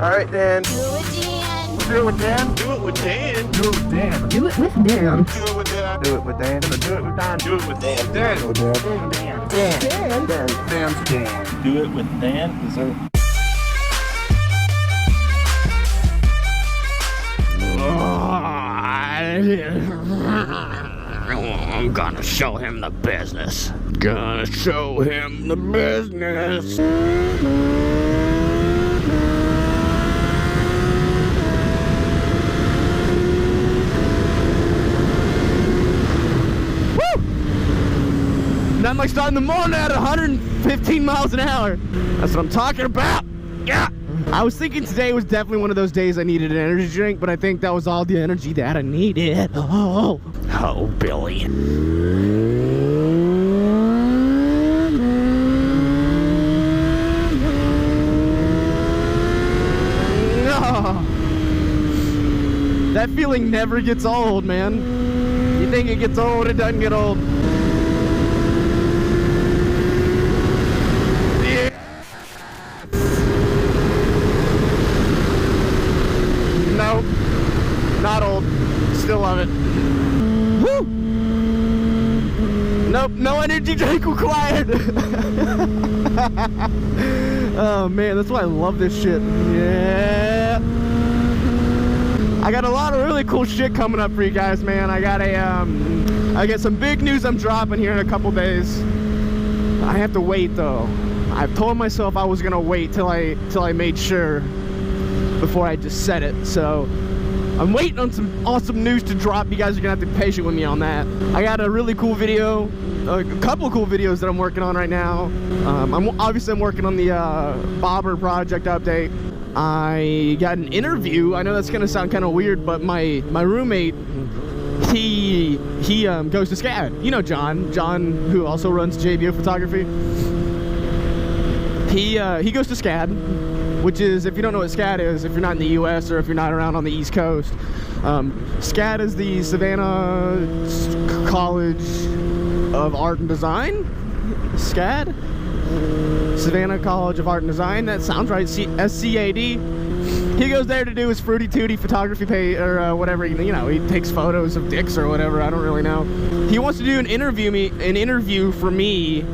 Alright, Dan. Do it, Dan. Do it with Dan. Do it with Dan. Do it with Dan. Do it with Dan. Do it with Dan. Do it with Dan. Do it with Dan. Do it with Dan. Dan. Dan. Dan. Dan. Dan. Dan's Dan. Do it with Dan. Is that... I'm gonna show him the business. Gonna show him the business. Woo! Nothing like starting the morning at 115 miles an hour. That's what I'm talking about. Yeah. I was thinking today was definitely one of those days I needed an energy drink, but I think that was all the energy that I needed. Oh, Billy. Oh. That feeling never gets old, man. You think it gets old, it doesn't get old. Nope, not old. Still love it. Woo! Nope, no energy drink required. Oh man, that's why I love this shit. Yeah. I got a lot of really cool shit coming up for you guys, man. I got some big news I'm dropping here in a couple days. I have to wait though. I've told myself I was gonna wait till I made sure before I just said it. So I'm waiting on some awesome news to drop. You guys are gonna have to be patient with me on that. I got a really cool video, a couple of cool videos that I'm working on right now. I'm working on the Bobber project update. I got an interview. I know that's gonna sound kind of weird, but my roommate, he goes to SCAD. You know John, who also runs JBO Photography. He goes to SCAD, which is, if you don't know what SCAD is, if you're not in the US or if you're not around on the East Coast, SCAD is the Savannah College of Art and Design. SCAD? Savannah College of Art and Design. That sounds right. SCAD. He goes there to do his fruity tooty photography pay or whatever. You know, he takes photos of dicks or whatever. I don't really know. He wants to do an interview for me.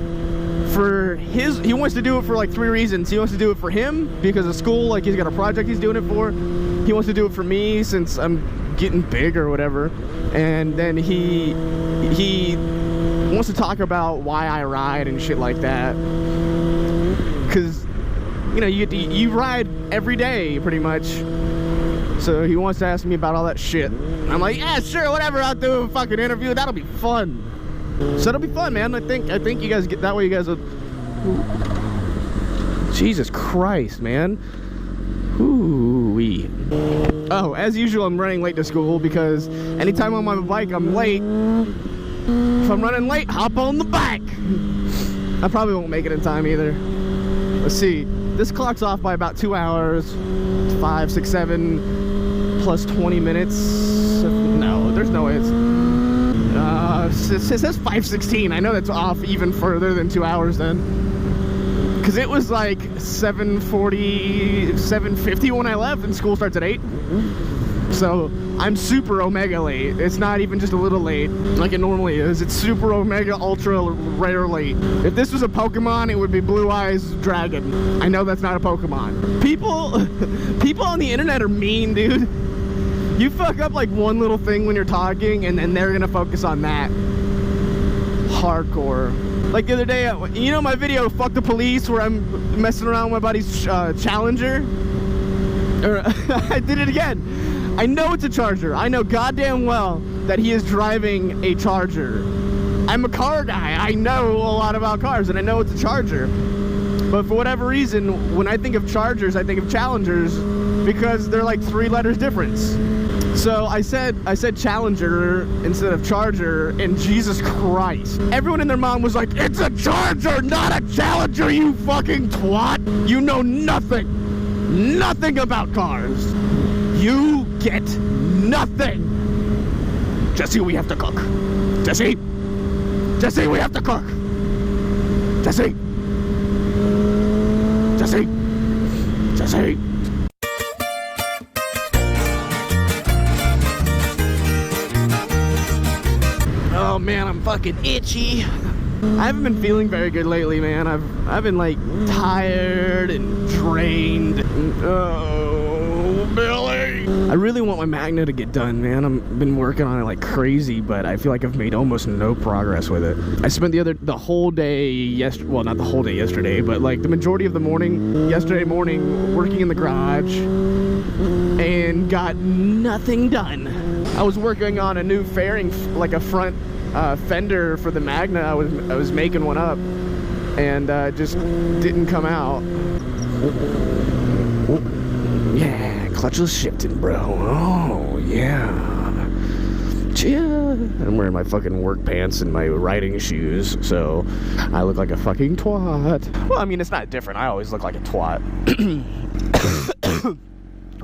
He wants to do it for like 3 reasons. He wants to do it for him because of school, like he's got a project he's doing it for. He wants to do it for me since I'm getting big or whatever. And then he wants to talk about why I ride and shit like that. Cause you know, you ride every day pretty much. So he wants to ask me about all that shit. I'm like, yeah, sure, whatever, I'll do a fucking interview. That'll be fun. So it'll be fun, man. I think you guys get that way. You guys will. Jesus Christ, man. Ooh-wee. Oh, as usual, I'm running late to school because anytime I'm on my bike, I'm late. If I'm running late, hop on the bike. I probably won't make it in time either. Let's see. This clock's off by about 2 hours. 5, 6, 7 plus 20 minutes. No, there's no way it's. It says 5:16. I know that's off even further than 2 hours then. Because it was like 7:40, 7:50 when I left, and school starts at 8. So I'm super omega late. It's not even just a little late like it normally is. It's super omega ultra rare late. If this was a Pokemon, it would be Blue Eyes Dragon. I know that's not a Pokemon. People on the internet are mean, dude. You fuck up like one little thing when you're talking, and then they're gonna focus on that. Hardcore. Like the other day, you know my video, Fuck the Police, where I'm messing around with my buddy's Challenger? I did it again. I know it's a Charger. I know goddamn well that he is driving a Charger. I'm a car guy. I know a lot about cars, and I know it's a Charger. But for whatever reason, when I think of Chargers, I think of Challengers because they're like 3 letters difference. So I said Challenger instead of Charger, and Jesus Christ. Everyone and their mom was like, it's a Charger, not a Challenger, you fucking twat. You know nothing about cars. You get nothing. Jesse, we have to cook. Jesse, we have to cook. Jesse. man, I'm fucking itchy. I haven't been feeling very good lately, man. I've been like tired and drained. Oh, Billy. I really want my Magna to get done, man. I've been working on it like crazy, but I feel like I've made almost no progress with it. I spent the whole day yesterday, well, not the whole day yesterday, but like the majority of the morning, yesterday morning, working in the garage and got nothing done. I was working on a new fairing, like a front fender for the Magna. I was making one up and just didn't come out. Yeah, clutchless shifting, bro. Oh yeah. I'm wearing my fucking work pants and my riding shoes, so I look like a fucking twat. Well, I mean, it's not different. I always look like a twat.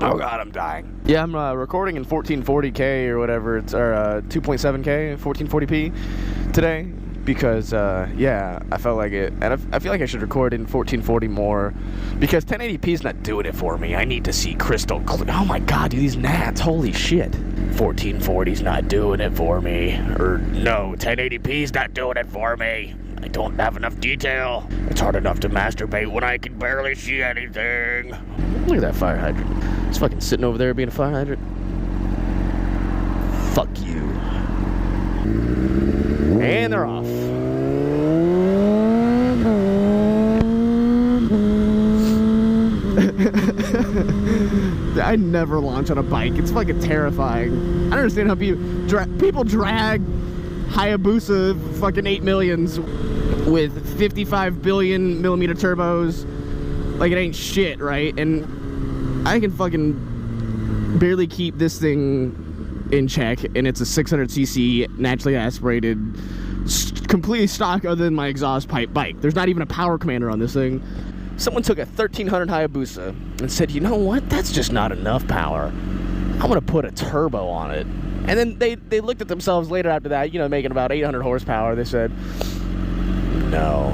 Oh god, I'm dying. Yeah, I'm recording in 1440k or whatever, it's or 2.7k, 1440p today, because yeah, I felt like it, and I feel like I should record in 1440 more, because 1080p is not doing it for me. I need to see crystal clear. Oh my god, dude, these gnats, holy shit. 1440's not doing it for me, or no, 1080p's not doing it for me. I don't have enough detail. It's hard enough to masturbate when I can barely see anything. Look at that fire hydrant. It's fucking sitting over there being a fire hydrant. Fuck you. And they're off. I never launch on a bike. It's fucking terrifying. I don't understand how people drag Hayabusa fucking 8 millions with 55 billion millimeter turbos like it ain't shit, right? And I can fucking barely keep this thing in check, and it's a 600cc naturally aspirated, completely stock other than my exhaust pipe bike. There's not even a power commander on this thing. Someone took a 1300 Hayabusa and said, you know what, that's just not enough power. I'm gonna put a turbo on it. And then they looked at themselves later after that, you know, making about 800 horsepower. They said, no,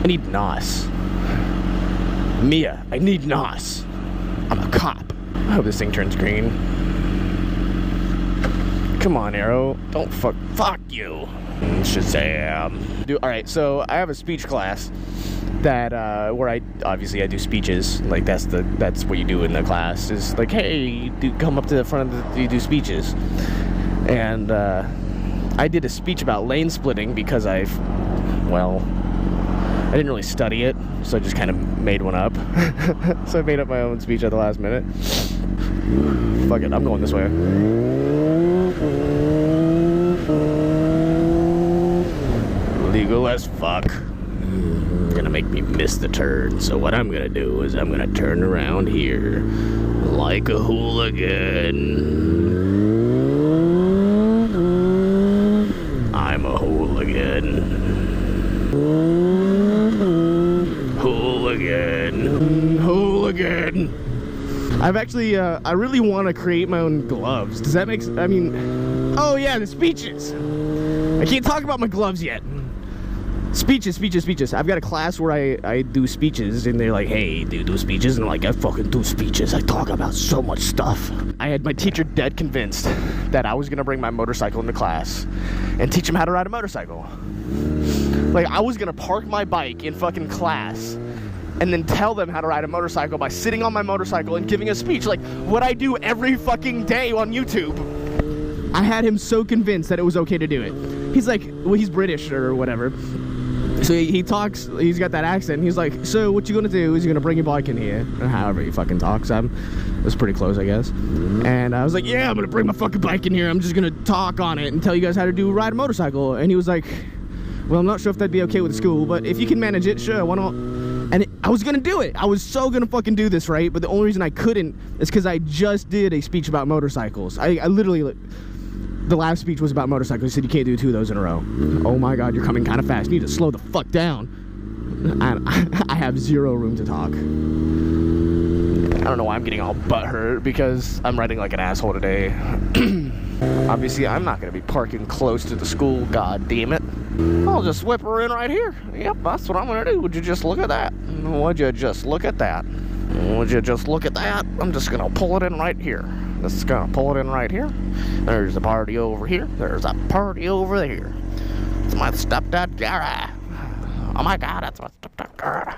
I need NOS. Mia, I need NOS. I'm a cop. I hope this thing turns green. Come on, Arrow. Don't fuck you. Shazam. Dude, all right, so I have a speech class that where I do speeches. Like that's what you do in the class, is like, hey, come up to the front of you do speeches. And I did a speech about lane splitting because I didn't really study it, so I just kind of made one up. So I made up my own speech at the last minute. Fuck it, I'm going this way. Legal as fuck. Gonna make me miss the turn, so what I'm gonna do is I'm gonna turn around here like a hooligan. I'm a hooligan. Hooligan. I've actually I really want to create my own gloves. Does that make sense? I mean, oh yeah, the speeches. I can't talk about my gloves yet. Speeches. I've got a class where I do speeches, and they're like, hey, do you do speeches? And I'm like, I fucking do speeches. I talk about so much stuff. I had my teacher dead convinced that I was gonna bring my motorcycle into class and teach him how to ride a motorcycle. Like, I was gonna park my bike in fucking class and then tell them how to ride a motorcycle by sitting on my motorcycle and giving a speech, like what I do every fucking day on YouTube. I had him so convinced that it was okay to do it. He's like, well, he's British or whatever. So he talks, he's got that accent. He's like, so what you gonna do is you're gonna bring your bike in here, or however he fucking talks. It was pretty close, I guess. And I was like, yeah, I'm gonna bring my fucking bike in here. I'm just gonna talk on it and tell you guys how to ride a motorcycle. And he was like, well, I'm not sure if that'd be okay with the school, but if you can manage it, sure, why not? And I was gonna do it. I was so gonna fucking do this, right? But the only reason I couldn't is because I just did a speech about motorcycles. I literally, the last speech was about motorcycles. He said you can't do 2 of those in a row. Oh my God, you're coming kind of fast. You need to slow the fuck down. I have 0 room to talk. I don't know why I'm getting all butthurt, because I'm riding like an asshole today. Obviously, I'm not gonna be parking close to the school, god damn it. I'll just whip her in right here. Yep, that's what I'm gonna do. Would you just look at that? Would you just look at that? Would you just look at that? I'm just gonna pull it in right here. Just gonna pull it in right here. There's a party over here. There's a party over there. It's my stepdad, Gary. Oh my God, that's my stepdad, Gary.